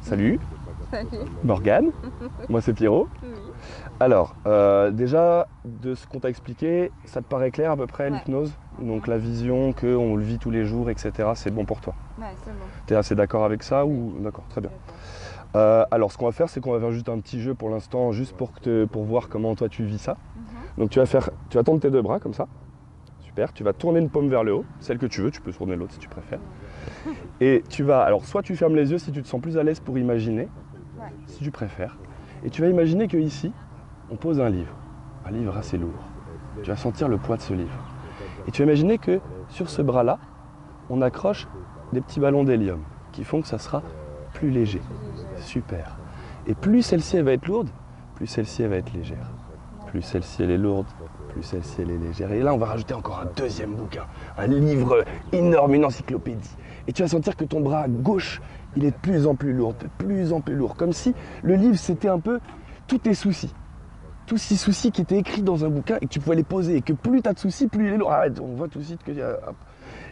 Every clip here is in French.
Salut, Salut. Morgane, moi c'est Pierrot. Oui. Alors, déjà, de ce qu'on t'a expliqué, ça te paraît clair à peu près Ouais. l'hypnose? Donc la vision, qu'on le vit tous les jours, etc. C'est bon pour toi? Ouais, c'est bon. T'es assez d'accord avec ça ou... D'accord, très bien. Alors ce qu'on va faire, c'est qu'on va faire juste un petit jeu pour l'instant, juste pour voir comment toi tu vis ça. Donc tu vas tendre tes deux bras comme ça. Super, tu vas tourner une paume vers le haut, celle que tu veux, tu peux tourner l'autre si tu préfères. Et tu vas, alors soit tu fermes les yeux si tu te sens plus à l'aise pour imaginer, Ouais. si tu préfères. Et tu vas imaginer que ici, on pose un livre assez lourd. Tu vas sentir le poids de ce livre. Et tu vas imaginer que sur ce bras-là, on accroche des petits ballons d'hélium qui font que ça sera plus léger. Super. Et plus celle-ci elle va être lourde, plus celle-ci elle va être légère. Plus celle-ci elle est lourde, plus celle-ci elle est légère. Et là on va rajouter encore un deuxième bouquin, un livre énorme, une encyclopédie. Et tu vas sentir que ton bras gauche, il est de plus en plus lourd, de plus en plus lourd. Comme si le livre c'était un peu tous tes soucis. Tous ces soucis qui étaient écrits dans un bouquin et que tu pouvais les poser. Et que plus tu as de soucis, plus il est lourd. Arrête, on voit tout de suite que...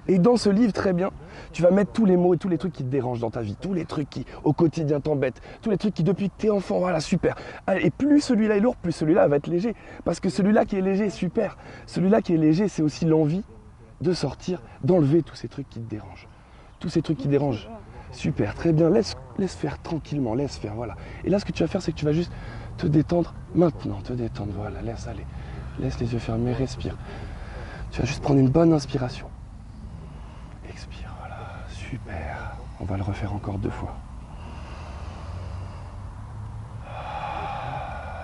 Et dans ce livre, très bien, tu vas mettre tous les mots et tous les trucs qui te dérangent dans ta vie, tous les trucs qui, au quotidien, t'embêtent, tous les trucs qui, depuis que t'es enfant, voilà, super. Et plus celui-là est lourd, plus celui-là va être léger. Parce que celui-là qui est léger, super. Celui-là qui est léger, c'est aussi l'envie de sortir, d'enlever tous ces trucs qui te dérangent. Tous ces trucs qui dérangent. Super, très bien, laisse faire tranquillement, laisse faire, voilà. Et là, ce que tu vas faire, c'est que tu vas juste te détendre maintenant, te détendre, voilà, laisse aller. Laisse les yeux fermés, respire. Tu vas juste prendre une bonne inspiration. Expire, voilà, super. On va le refaire encore 2 fois.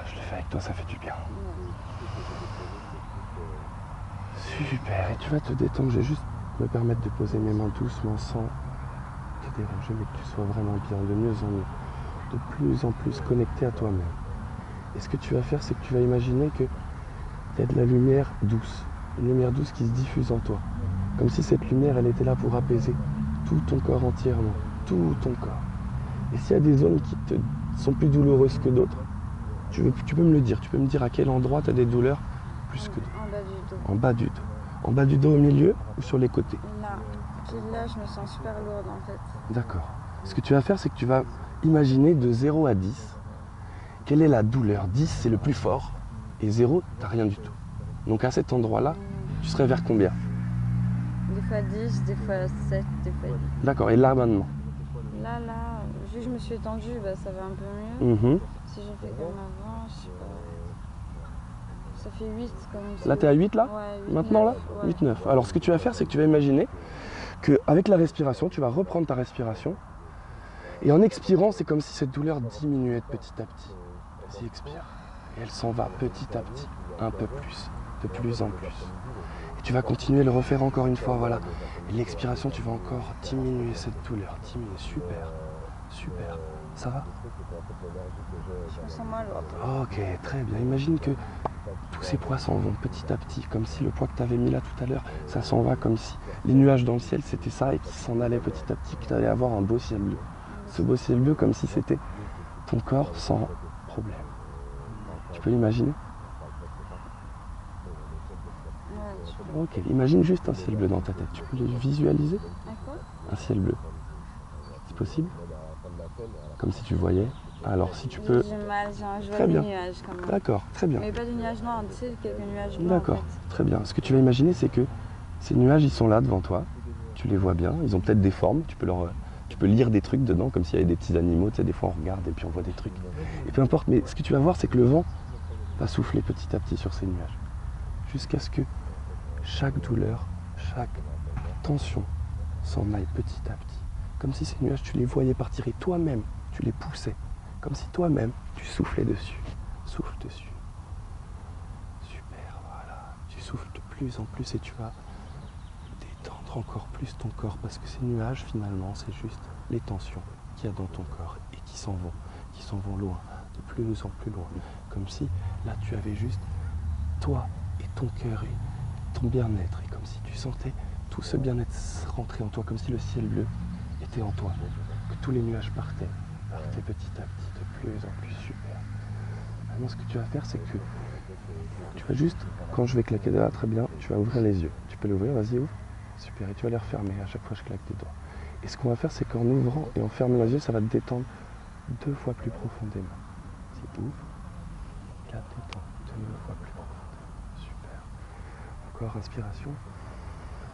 Je le fais avec toi, ça fait du bien. Super, et tu vas te détendre. Je vais juste me permettre de poser mes mains doucement sans te déranger, mais que tu sois vraiment bien, de mieux en mieux, de plus en plus connecté à toi-même. Et ce que tu vas faire, c'est que tu vas imaginer qu'il y a de la lumière douce, une lumière douce qui se diffuse en toi. Comme si cette lumière, elle était là pour apaiser tout ton corps entièrement, tout ton corps. Et s'il y a des zones qui te sont plus douloureuses que d'autres, tu peux me le dire. Tu peux me dire à quel endroit tu as des douleurs plus que d'autres. En bas du dos. En bas du dos. En bas du dos au milieu ou sur les côtés? Là. Puis là, je me sens super lourde en fait. D'accord. Ce que tu vas faire, c'est que tu vas imaginer de 0 à 10, quelle est la douleur. 10, c'est le plus fort, et 0, tu n'as rien du tout. Donc à cet endroit-là, tu serais vers combien? Des fois 10, des fois 7, des fois 8. D'accord, et là maintenant? Là, vu que je me suis étendue, bah, ça va un peu mieux. Si je fais comme avant, je sais pas. Ça fait 8 comme ça. Là, tu es à 8 là? Ouais, 8, Maintenant 9, là? ouais. 8, 9. Alors ce que tu vas faire, c'est que tu vas imaginer qu'avec la respiration, tu vas reprendre ta respiration. Et en expirant, c'est comme si cette douleur diminuait de petit à petit. Vas-y, expire. Et elle s'en va petit à petit, un peu plus, de plus en plus. Et tu vas continuer à le refaire encore une fois, voilà. Et l'expiration, tu vas encore diminuer cette douleur. Diminuer, super, super. Ça va? Je me sens moins lourde. Ok, très bien. Imagine que tous ces poids s'en vont petit à petit, comme si le poids que tu avais mis là tout à l'heure, ça s'en va, comme si les nuages dans le ciel, c'était ça, et qui s'en allaient petit à petit, que tu allais avoir un beau ciel bleu. Ce beau ciel bleu, comme si c'était ton corps sans problème. Tu peux l'imaginer? Ouais, tu peux. Ok, imagine juste un ciel bleu dans ta tête. Tu peux le visualiser? D'accord. Un ciel bleu. C'est possible? Comme si tu voyais. Alors si tu peux... J'ai mal, je vois Très des bien. nuages quand même. D'accord, très bien. Mais pas des nuages noirs, tu sais, quelques nuages blancs. D'accord, En fait. très bien. Ce que tu vas imaginer, c'est que ces nuages, ils sont là devant toi. Tu les vois bien. Ils ont peut-être des formes. Tu peux lire des trucs dedans, comme s'il y avait des petits animaux. Tu sais, des fois, on regarde et puis on voit des trucs. Et peu importe, mais ce que tu vas voir, c'est que le vent va souffler petit à petit sur ces nuages. Jusqu'à ce que chaque douleur, chaque tension s'en aille petit à petit. Comme si ces nuages, tu les voyais partir et toi-même, tu les poussais. Comme si toi-même, tu soufflais dessus. Souffle dessus. Super, voilà. Tu souffles de plus en plus et tu vas détendre encore plus ton corps. Parce que ces nuages, finalement, c'est juste les tensions qu'il y a dans ton corps et qui s'en vont loin, de plus en plus loin. Comme si, là, tu avais juste toi et ton cœur et ton bien-être. Et comme si tu sentais tout ce bien-être rentrer en toi, comme si le ciel bleu était en toi. Que tous les nuages partaient petit à petit, de plus en plus, super. Maintenant, ce que tu vas faire, c'est que tu vas juste, quand je vais claquer de là, très bien, tu vas ouvrir les yeux. Tu peux l'ouvrir, vas-y, ouvre. Super, et tu vas les refermer à chaque fois que je claque des doigts. Et ce qu'on va faire, c'est qu'en ouvrant et en fermant les yeux, ça va te détendre 2 fois plus profondément. Si ouvre, 4, détends, 2 fois plus profondément. Super. Encore inspiration.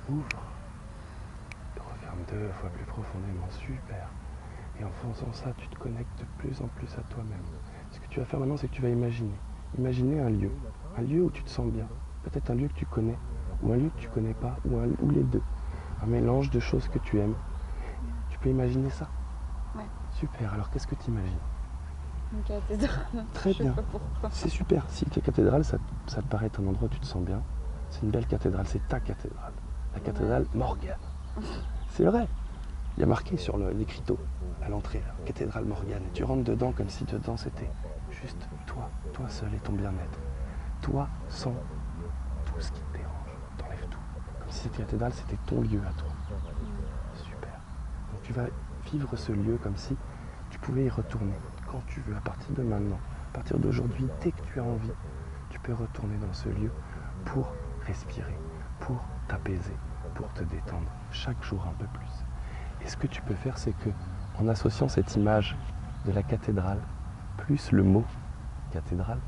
Ouvre. Referme 2 fois plus profondément. Super. Et en faisant ça, tu te connectes de plus en plus à toi-même. Ce que tu vas faire maintenant, c'est que tu vas imaginer. Imaginer un lieu où tu te sens bien. Peut-être un lieu que tu connais, ou un lieu que tu ne connais pas, ou les deux. Un mélange de choses que tu aimes. Tu peux imaginer ça? Ouais. Super. Alors, qu'est-ce que tu imagines? Une cathédrale. Très bien. C'est super. Si la cathédrale, ça te paraît un endroit où tu te sens bien, c'est une belle cathédrale. C'est ta cathédrale. La cathédrale Morgane. C'est vrai. Il y a marqué sur l'écriteau à l'entrée, cathédrale Morgane. Et tu rentres dedans comme si dedans c'était juste toi seul et ton bien-être. Toi sans tout ce qui te dérange. T'enlèves tout. Comme si cette cathédrale c'était ton lieu à toi. Super. Donc tu vas vivre ce lieu comme si tu pouvais y retourner quand tu veux, à partir de maintenant, à partir d'aujourd'hui, dès que tu as envie, tu peux retourner dans ce lieu pour respirer, pour t'apaiser, pour te détendre, chaque jour un peu plus. Et ce que tu peux faire, c'est que, en associant cette image de la cathédrale, plus le mot cathédrale,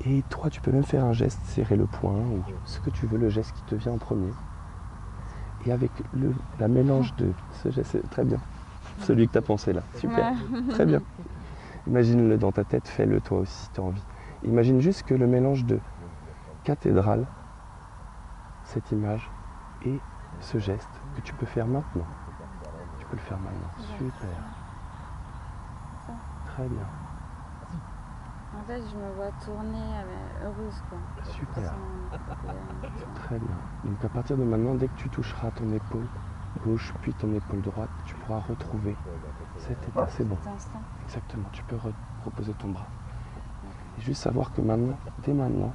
et toi, tu peux même faire un geste, serrer le poing, ou ce que tu veux, le geste qui te vient en premier. Et avec la mélange de ce geste, c'est très bien. Celui que tu as pensé là, super, très bien. Imagine-le dans ta tête, fais-le toi aussi si tu as envie. Imagine juste que le mélange de cathédrale, cette image, et ce geste que tu peux faire maintenant. Tu peux le faire maintenant, super. Très bien. En fait, je me vois tourner heureuse, quoi. Super. Très bien. Donc à partir de maintenant, dès que tu toucheras ton épaule gauche puis ton épaule droite, tu pourras retrouver cet état. C'est bon. Exactement. Tu peux reposer ton bras. Et juste savoir que maintenant,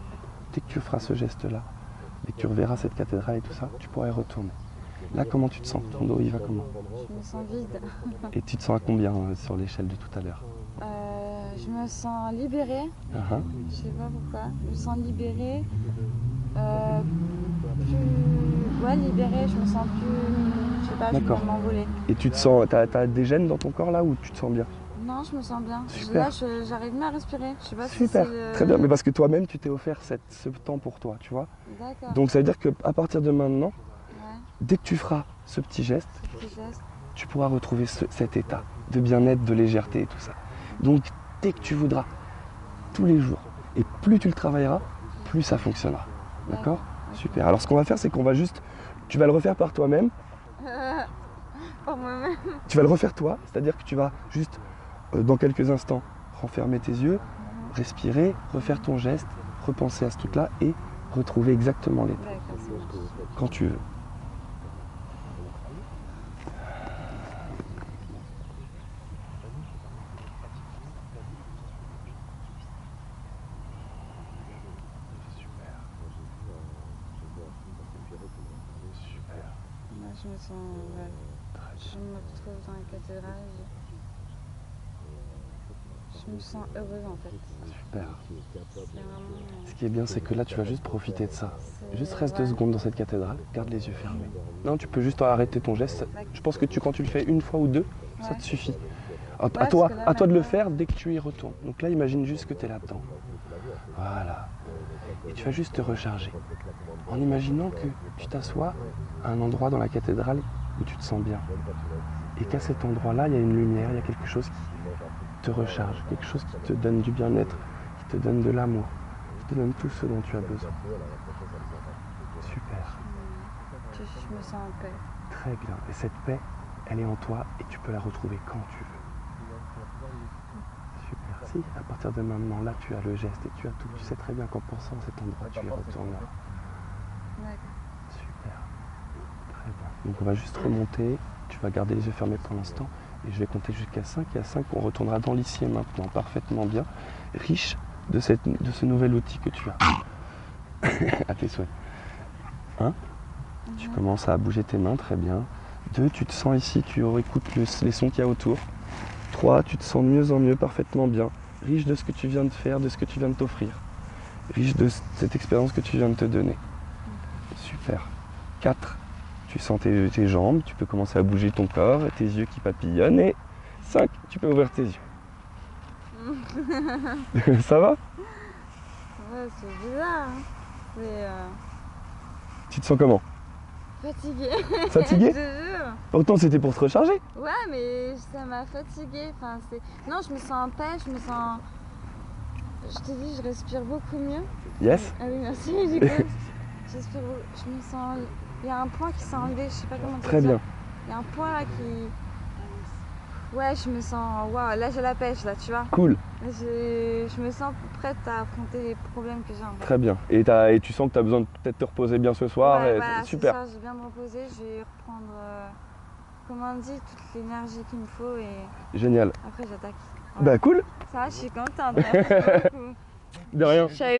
dès que tu feras ce geste-là, dès que tu reverras cette cathédrale et tout ça, tu pourras y retourner. Là, comment tu te sens? Ton dos, il va comment? Je me sens vide. Et tu te sens à combien sur l'échelle de tout à l'heure? Je me sens libérée. Je sais pas pourquoi. Je me sens libérée. Libérée. Je me sens plus... Je sais pas, je peux m'envoler. Et tu te sens... T'as des gènes dans ton corps là ou tu te sens bien? Non, je me sens bien. Super. Là, j'arrive bien à respirer. Je sais pas super, si très bien. Mais parce que toi-même, tu t'es offert ce temps pour toi, tu vois. D'accord. Donc ça veut dire qu'à partir de maintenant, dès que tu feras ce petit geste, tu pourras retrouver cet état de bien-être, de légèreté et tout ça. Donc dès que tu voudras, tous les jours, et plus tu le travailleras, plus ça fonctionnera. D'accord? Super. Alors ce qu'on va faire, c'est qu'on va juste... Tu vas le refaire par toi-même. Par moi-même. Tu vas le refaire toi, c'est-à-dire que tu vas juste, dans quelques instants, renfermer tes yeux, respirer, refaire ton geste, repenser à ce truc-là et retrouver exactement l'état. Quand tu veux. Je me sens... Je me retrouve dans la cathédrale. Je me sens heureuse en fait. Super. Vraiment... Ce qui est bien, c'est que là, tu vas juste profiter de ça. Juste reste 2 secondes dans cette cathédrale, garde les yeux fermés. Non, tu peux juste arrêter ton geste. Je pense que quand tu le fais une fois ou deux, ça te suffit. À toi de le faire dès que tu y retournes. Donc là, imagine juste que tu es là-dedans. Voilà. Et tu vas juste te recharger. En imaginant que tu t'assois à un endroit dans la cathédrale où tu te sens bien. Et qu'à cet endroit-là, il y a une lumière, il y a quelque chose qui te recharge, quelque chose qui te donne du bien-être, qui te donne de l'amour, qui te donne tout ce dont tu as besoin. Super. Je me sens en paix. Très bien. Et cette paix, elle est en toi et tu peux la retrouver quand tu veux. Super. Si, à partir de maintenant, là, tu as le geste et tu as tout. Tu sais très bien qu'en pensant à cet endroit, tu y retourneras. Super. Très bien. Donc on va juste remonter. Tu vas garder les yeux fermés pour l'instant. Et je vais compter jusqu'à 5. Et à 5, on retournera dans l'ici et maintenant, parfaitement bien. Riche de ce nouvel outil que tu as. À tes souhaits. 1. Tu commences à bouger tes mains, très bien. 2. Tu te sens ici, tu écoutes les sons qu'il y a autour. 3. Tu te sens de mieux en mieux, parfaitement bien. Riche de ce que tu viens de faire, de ce que tu viens de t'offrir. Riche de cette expérience que tu viens de te donner. Super. 4. Tu sens tes jambes, tu peux commencer à bouger ton corps, tes yeux qui papillonnent. Et 5, tu peux ouvrir tes yeux. Ça va? Ouais, c'est bizarre. Hein. C'est Tu te sens comment? fatiguée. Fatigué? Je te jure. Pourtant c'était pour te recharger. Ouais, mais ça m'a fatiguée. Enfin, non, je me sens en paix, je me sens... Je t'ai dit, je respire beaucoup mieux. Yes. Ah oui, merci, du coup. J'espère, je me sens... Il y a un point qui s'est enlevé, je sais pas comment te Très dire. bien. Il y a un point là qui... Ouais, je me sens... Waouh, là j'ai la pêche, là, tu vois. Cool. Je me sens prête à affronter les problèmes que j'ai en fait. Très bien. Et tu sens que tu as besoin de peut-être te reposer bien ce soir. Ouais, Et voilà, super. ce soir, je viens me reposer, je vais reprendre, comme on dit, toute l'énergie qu'il me faut et Génial. après j'attaque. Bah cool. Ça va, je suis contente. Merci beaucoup. De rien. Je savais